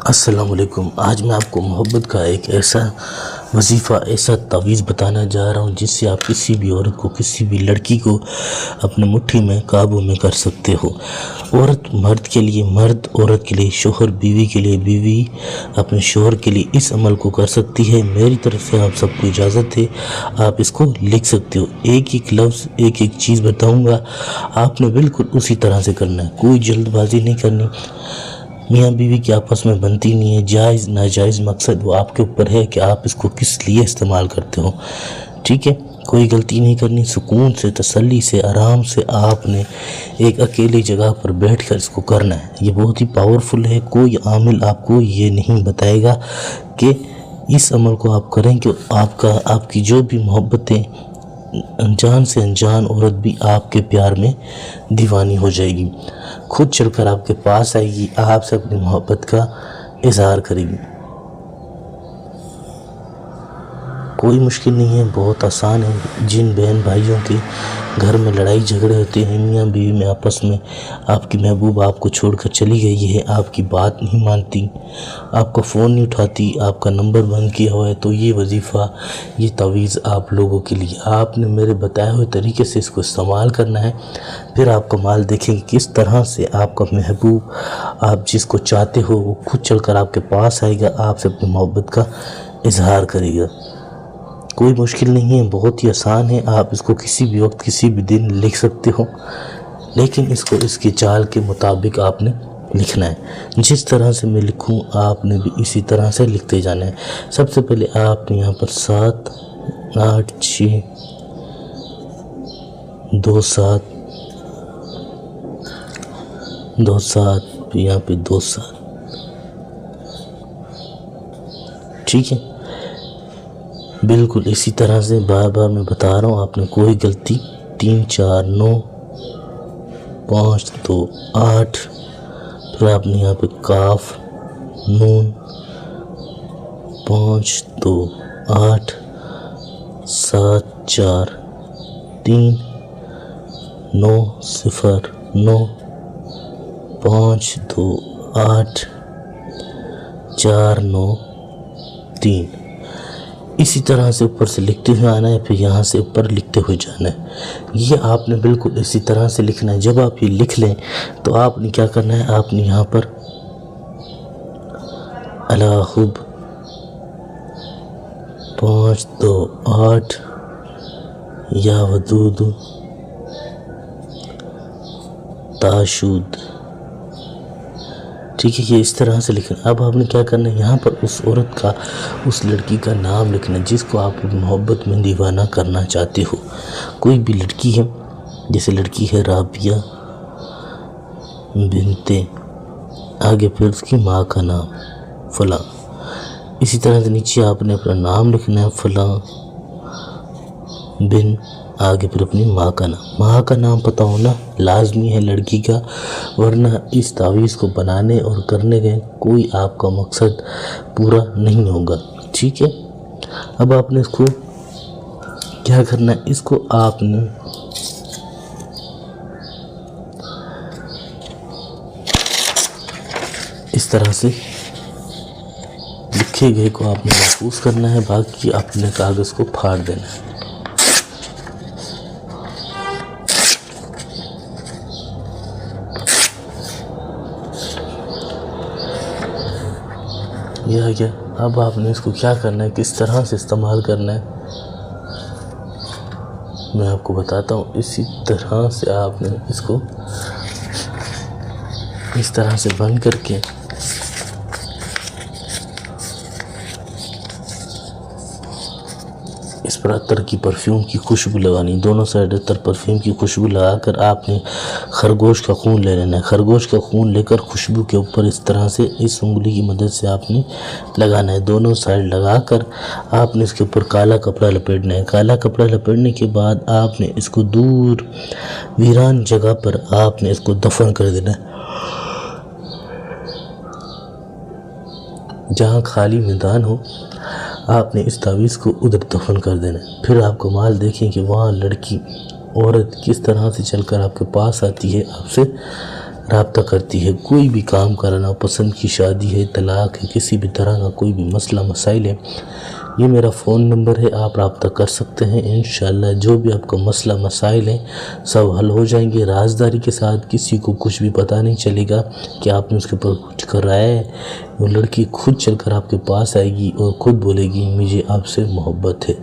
السلام علیکم۔ آج میں آپ کو محبت کا ایک ایسا وظیفہ، ایسا تعویذ بتانا جا رہا ہوں جس سے آپ کسی بھی عورت کو، کسی بھی لڑکی کو اپنے مٹھی میں قابو میں کر سکتے ہو۔ عورت مرد کے لیے مرد، عورت کے لیے شوہر، بیوی کے لیے بیوی اپنے شوہر کے لیے اس عمل کو کر سکتی ہے۔ میری طرف سے آپ سب کو اجازت ہے، آپ اس کو لکھ سکتے ہو۔ ایک ایک لفظ، ایک ایک چیز بتاؤں گا، آپ نے بالکل اسی طرح سے کرنا ہے، کوئی جلد بازی نہیں کرنی۔ میاں بیوی کی آپس میں بنتی نہیں ہے، جائز ناجائز مقصد وہ آپ کے اوپر ہے کہ آپ اس کو کس لیے استعمال کرتے ہو، ٹھیک ہے؟ کوئی غلطی نہیں کرنی، سکون سے، تسلی سے، آرام سے آپ نے ایک اکیلی جگہ پر بیٹھ کر اس کو کرنا ہے۔ یہ بہت ہی پاورفل ہے، کوئی عامل آپ کو یہ نہیں بتائے گا کہ اس عمل کو آپ کریں کہ آپ کی جو بھی محبتیں، انجان سے انجان عورت بھی آپ کے پیار میں دیوانی ہو جائے گی، خود چل کر آپ کے پاس آئے گی، آپ سے اپنی محبت کا اظہار کرے گی۔ کوئی مشکل نہیں ہے، بہت آسان ہے۔ جن بہن بھائیوں کے گھر میں لڑائی جھگڑے ہوتے ہیں، میاں بیوی میں آپس میں، آپ کی محبوب آپ کو چھوڑ کر چلی گئی ہے، آپ کی بات نہیں مانتی، آپ کا فون نہیں اٹھاتی، آپ کا نمبر بند کیا ہوا ہے، تو یہ وظیفہ، یہ تعویذ آپ لوگوں کے لیے، آپ نے میرے بتائے ہوئے طریقے سے اس کو استعمال کرنا ہے۔ پھر آپ کمال دیکھیں کہ کس طرح سے آپ کا محبوب، آپ جس کو چاہتے ہو، وہ خود چل کر آپ کے پاس آئے گا، آپ سے اپنی محبت کا اظہار کرے گا۔ کوئی مشکل نہیں ہے، بہت ہی آسان ہے، آپ اس کو کسی بھی وقت، کسی بھی دن لکھ سکتے ہو، لیکن اس کو اس کی چال کے مطابق آپ نے لکھنا ہے۔ جس طرح سے میں لکھوں آپ نے بھی اسی طرح سے لکھتے جانا ہے۔ سب سے پہلے آپ نے یہاں پر 7 8 6 2 7 2 7 یہاں پہ 2 7، ٹھیک ہے؟ بالکل اسی طرح سے بار بار میں بتا رہا ہوں، آپ نے کوئی غلطی 3 4 9 5 2 8، پھر آپ نے یہاں پہ کاف نون 5 2 8 7 4 3 9 0 9 5 2 8 4 9 3، اسی طرح سے اوپر سے لکھتے ہوئے آنا ہے، پھر یہاں سے اوپر لکھتے ہوئے جانا ہے۔ یہ آپ نے بالکل اسی طرح سے لکھنا ہے۔ جب آپ یہ لکھ لیں تو آپ نے کیا کرنا ہے، آپ نے یہاں پر الا حب 5 2 8 یا ودود تاشود، ٹھیک ہے؟ یہ اس طرح سے لکھنا۔ اب آپ نے کیا کرنا ہے، یہاں پر اس عورت کا، اس لڑکی کا نام لکھنا جس کو آپ محبت میں دیوانہ کرنا چاہتے ہو۔ کوئی بھی لڑکی ہے، جیسے لڑکی ہے رابعہ بنت، آگے پھر اس کی ماں کا نام فلاں، اسی طرح سے نیچے آپ نے اپنا نام لکھنا ہے فلاں بن، آگے پھر اپنی ماں کا نام۔ ماں کا نام پتہ ہونا لازمی ہے لڑکی کا، ورنہ اس تعویذ کو بنانے اور کرنے کے کوئی آپ کا مقصد پورا نہیں ہوگا، ٹھیک ہے؟ اب آپ نے اس کو کیا کرنا ہے، اس کو آپ نے اس طرح سے لکھے گئے کو آپ نے محفوظ کرنا ہے، باقی اپنے کاغذ کو پھاڑ دینا ہے۔ یہ آ گیا۔ اب آپ نے اس کو کیا کرنا ہے، کس طرح سے استعمال کرنا ہے، میں آپ کو بتاتا ہوں۔ اسی طرح سے آپ نے اس کو اس طرح سے بند کر کے اس پر عطر کی پرفیوم کی خوشبو لگانی، دونوں سائڈ عطر پرفیوم کی خوشبو لگا کر آپ نے خرگوش کا خون لے لینا ہے۔ خرگوش کا خون لے کر خوشبو کے اوپر اس طرح سے اس انگلی کی مدد سے آپ نے لگانا ہے، دونوں سائڈ لگا کر آپ نے اس کے اوپر کالا کپڑا لپیٹنا ہے۔ کالا کپڑا لپیٹنے کے بعد آپ نے اس کو دور ویران جگہ پر آپ نے اس کو دفن کر دینا ہے۔ جہاں خالی میدان ہو آپ نے اس تعویذ کو ادھر دفن کر دینا ہے۔ پھر آپ کمال دیکھیں کہ وہاں لڑکی، عورت کس طرح سے چل کر آپ کے پاس آتی ہے، آپ سے رابطہ کرتی ہے۔ کوئی بھی کام کرنا، پسند کی شادی ہے، طلاق ہے، کسی بھی طرح کا کوئی بھی مسئلہ مسائل ہے، یہ میرا فون نمبر ہے، آپ رابطہ کر سکتے ہیں۔ انشاءاللہ جو بھی آپ کا مسئلہ مسائل ہیں سب حل ہو جائیں گے رازداری کے ساتھ۔ کسی کو کچھ بھی پتہ نہیں چلے گا کہ آپ نے اس کے اوپر کچھ کرایا ہے۔ وہ لڑکی خود چل کر آپ کے پاس آئے گی اور خود بولے گی مجھے آپ سے محبت ہے۔